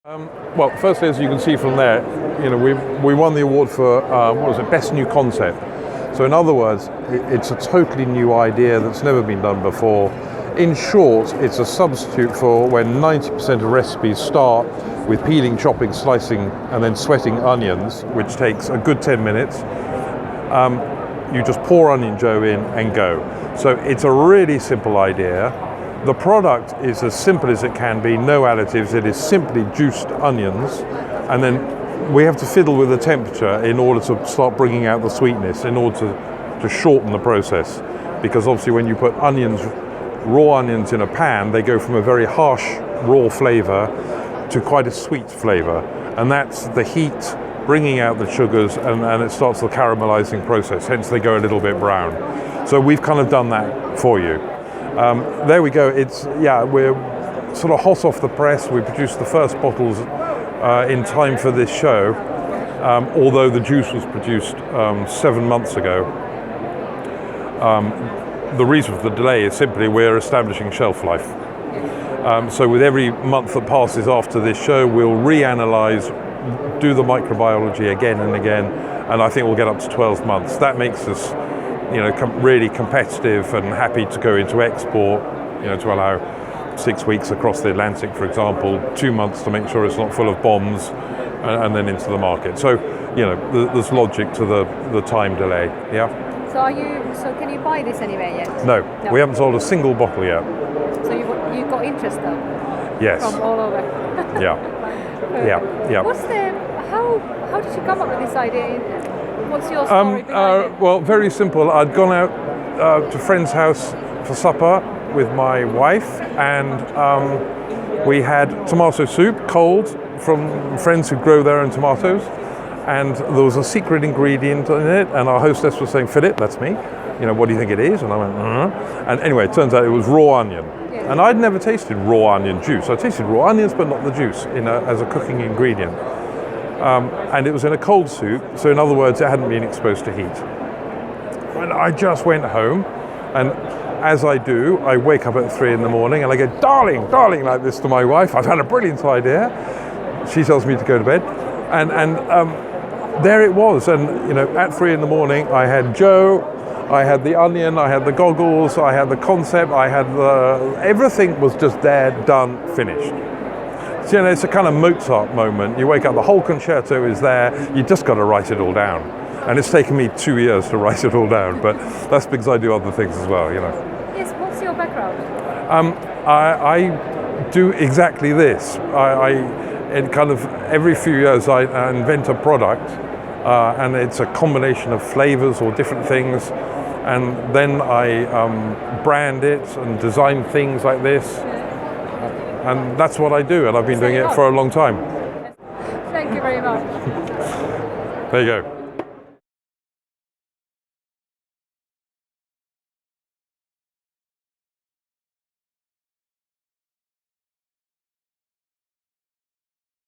Well, firstly, as you can see from there, we won the award for best new concept. So in other words, it's a totally new idea that's never been done before. In short, it's a substitute for when 90% of recipes start with peeling, chopping, slicing, and then sweating onions, which takes a good 10 minutes. You just pour onion dough in and go. So it's a really simple idea. The product is as simple as it can be, no additives. It is simply juiced onions, and then we have to fiddle with the temperature in order to start bringing out the sweetness, in order to shorten the process. Because obviously when you put raw onions in a pan, they go from a very harsh raw flavour to quite a sweet flavour. And that's the heat bringing out the sugars, and it starts the caramelizing process, hence they go a little bit brown. So we've kind of done that for you. There we go. We're sort of hot off the press. We produced the first bottles in time for this show, although the juice was produced 7 months ago. The reason for the delay is simply we're establishing shelf life. So with every month that passes after this show, we'll reanalyze, do the microbiology again and again, and I think we'll get up to 12 months. That makes us really competitive and happy to go into export, to allow 6 weeks across the Atlantic, for example, 2 months to make sure it's not full of bombs, and then into the market. So, there's logic to the time delay, yeah. So can you buy this anywhere yet? No, we haven't sold a single bottle yet. So you've got interest though? Yes. From all over? Yeah. Yeah. How did you come up with this idea? What's your story behind it? Well, very simple. I'd gone out to a friend's house for supper with my wife, and we had tomato soup, cold, from friends who grow their own tomatoes, and there was a secret ingredient in it, and our hostess was saying, Philip, that's me, what do you think it is? And I went, And anyway, it turns out it was raw onion. Yeah. And I'd never tasted raw onion juice. I tasted raw onions, but not the juice as a cooking ingredient. And it was in a cold soup, so in other words, it hadn't been exposed to heat. And I just went home, and as I do, I wake up at 3 in the morning and I go, darling, like this to my wife, I've had a brilliant idea. She tells me to go to bed, and there it was. And at 3 in the morning, I had Joe, I had the onion, I had the goggles, I had the concept, I had everything was just there, done, finished. So, it's a kind of Mozart moment. You wake up, the whole concerto is there, you just got to write it all down. And it's taken me 2 years to write it all down, but that's because I do other things as well, Yes, what's your background? I do exactly this. In kind of every few years I invent a product, and it's a combination of flavors or different things, and then I brand it and design things like this. And that's what I do, and I've been doing it for a long time. Thank you very much. There you go.